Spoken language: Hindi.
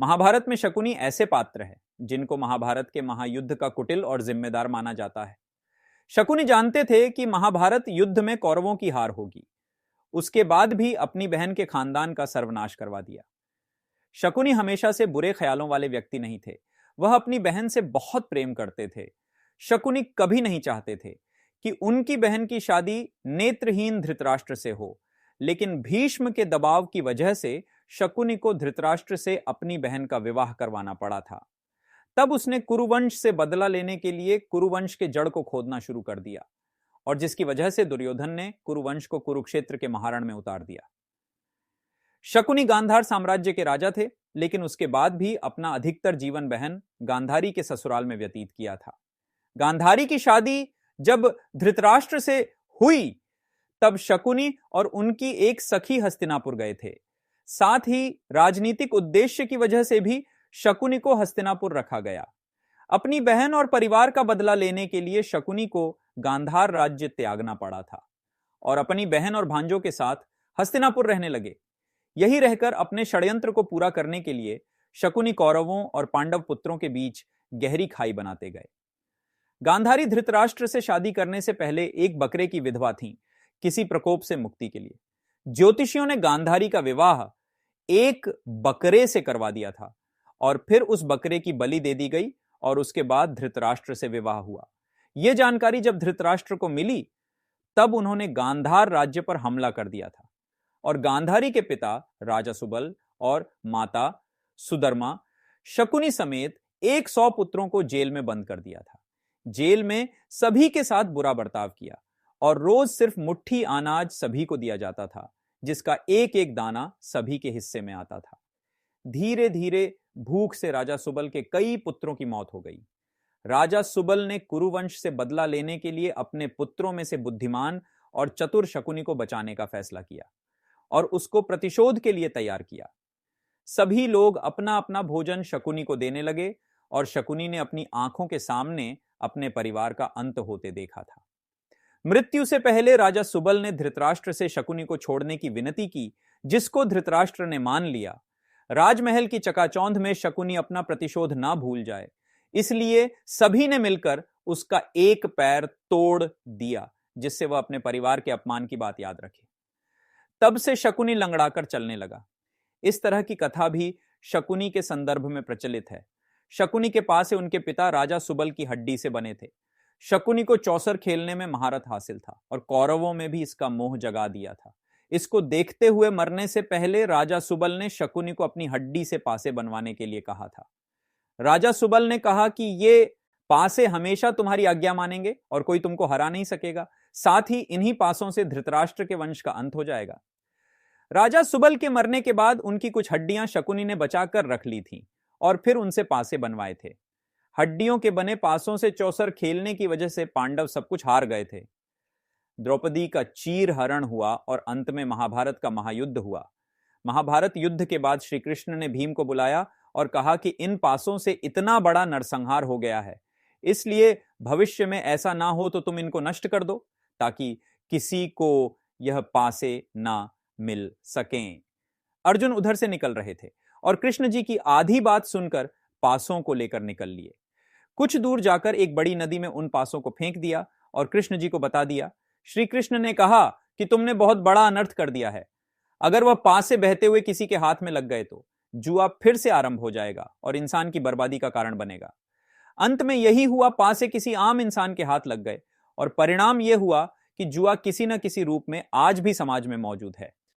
महाभारत में शकुनी ऐसे पात्र हैं जिनको महाभारत के महायुद्ध का कुटिल और जिम्मेदार माना जाता है। शकुनी जानते थे कि महाभारत युद्ध में कौरवों की हार होगी, उसके बाद भी अपनी बहन के खानदान का सर्वनाश करवा दिया। शकुनी हमेशा से बुरे ख्यालों वाले व्यक्ति नहीं थे, वह अपनी बहन से बहुत प्रेम करते थे। शकुनी कभी नहीं चाहते थे कि उनकी बहन की शादी नेत्रहीन धृतराष्ट्र से हो, लेकिन भीष्म के दबाव की वजह से शकुनी को धृतराष्ट्र से अपनी बहन का विवाह करवाना पड़ा था। तब उसने कुरुवंश से बदला लेने के लिए कुरुवंश के जड़ को खोदना शुरू कर दिया, और जिसकी वजह से दुर्योधन ने कुरुवंश को कुरुक्षेत्र के महारण में उतार दिया। शकुनी गांधार साम्राज्य के राजा थे, लेकिन उसके बाद भी अपना अधिकतर जीवन बहन गांधारी के ससुराल में व्यतीत किया था। गांधारी की शादी जब धृतराष्ट्र से हुई, तब शकुनी और उनकी एक सखी हस्तिनापुर गए थे। साथ ही राजनीतिक उद्देश्य की वजह से भी शकुनी को हस्तिनापुर रखा गया। अपनी बहन और परिवार का बदला लेने के लिए शकुनी को गांधार राज्य त्यागना पड़ा था और अपनी बहन और भांजों के साथ हस्तिनापुर रहने लगे। यही रहकर अपने षड्यंत्र को पूरा करने के लिए शकुनी कौरवों और पांडव पुत्रों के बीच गहरी खाई बनाते गए। गांधारी धृतराष्ट्र से शादी करने से पहले एक बकरे की विधवा थी, किसी प्रकोप से मुक्ति के लिए। ज्योतिषियों ने गांधारी का विवाह एक बकरे से करवा दिया था और फिर उस बकरे की बलि दे दी गई और उसके बाद धृतराष्ट्र से विवाह हुआ। यह जानकारी जब धृतराष्ट्र को मिली, तब उन्होंने गांधार राज्य पर हमला कर दिया था और गांधारी के पिता राजा सुबल और माता सुदर्मा शकुनी समेत 100 पुत्रों को जेल में बंद कर दिया था। जेल में सभी के साथ बुरा बर्ताव किया और रोज सिर्फ मुट्ठी अनाज सभी को दिया जाता था, जिसका एक एक दाना सभी के हिस्से में आता था। धीरे धीरे भूख से राजा सुबल के कई पुत्रों की मौत हो गई। राजा सुबल ने कुरुवंश से बदला लेने के लिए अपने पुत्रों में से बुद्धिमान और चतुर शकुनी को बचाने का फैसला किया और उसको प्रतिशोध के लिए तैयार किया। सभी लोग अपना अपना भोजन शकुनी को देने लगे और शकुनी ने अपनी आंखों के सामने अपने परिवार का अंत होते देखा था। मृत्यु से पहले राजा सुबल ने धृतराष्ट्र से शकुनी को छोड़ने की विनती की, जिसको धृतराष्ट्र ने मान लिया। राजमहल की चकाचौंध में शकुनी अपना प्रतिशोध ना भूल जाए, इसलिए सभी ने मिलकर उसका एक पैर तोड़ दिया, जिससे वह अपने परिवार के अपमान की बात याद रखे। तब से शकुनी लंगड़ाकर चलने लगा। इस तरह की कथा भी शकुनी के संदर्भ में प्रचलित है। शकुनी के पास से उनके पिता राजा सुबल की हड्डी से बने थे। शकुनी को चौसर खेलने में महारत हासिल था और कौरवों में भी इसका मोह जगा दिया था। इसको देखते हुए मरने से पहले राजा सुबल ने शकुनी को अपनी हड्डी से पासे बनवाने के लिए कहा था। राजा सुबल ने कहा कि ये पासे हमेशा तुम्हारी आज्ञा मानेंगे और कोई तुमको हरा नहीं सकेगा। साथ ही इन्हीं पासों से धृतराष्ट्र के वंश का अंत हो जाएगा। राजा सुबल के मरने के बाद उनकी कुछ हड्डियां शकुनी ने बचाकर रख ली थीं और फिर उनसे पासे बनवाए थे। हड्डियों के बने पासों से चौसर खेलने की वजह से पांडव सब कुछ हार गए थे। द्रौपदी का चीर हरण हुआ और अंत में महाभारत का महायुद्ध हुआ। महाभारत युद्ध के बाद श्री कृष्ण ने भीम को बुलाया और कहा कि इन पासों से इतना बड़ा नरसंहार हो गया है, इसलिए भविष्य में ऐसा ना हो तो तुम इनको नष्ट कर दो, ताकि किसी को यह पासे ना मिल सकें। अर्जुन उधर से निकल रहे थे और कृष्ण जी की आधी बात सुनकर पासों को लेकर निकल लिए। कुछ दूर जाकर एक बड़ी नदी में उन पासों को फेंक दिया और कृष्ण जी को बता दिया। श्री कृष्ण ने कहा कि तुमने बहुत बड़ा अनर्थ कर दिया है। अगर वह पासे बहते हुए किसी के हाथ में लग गए तो जुआ फिर से आरंभ हो जाएगा और इंसान की बर्बादी का कारण बनेगा। अंत में यही हुआ, पासे किसी आम इंसान के हाथ लग गए और परिणाम यह हुआ कि जुआ किसी न किसी रूप में आज भी समाज में मौजूद है।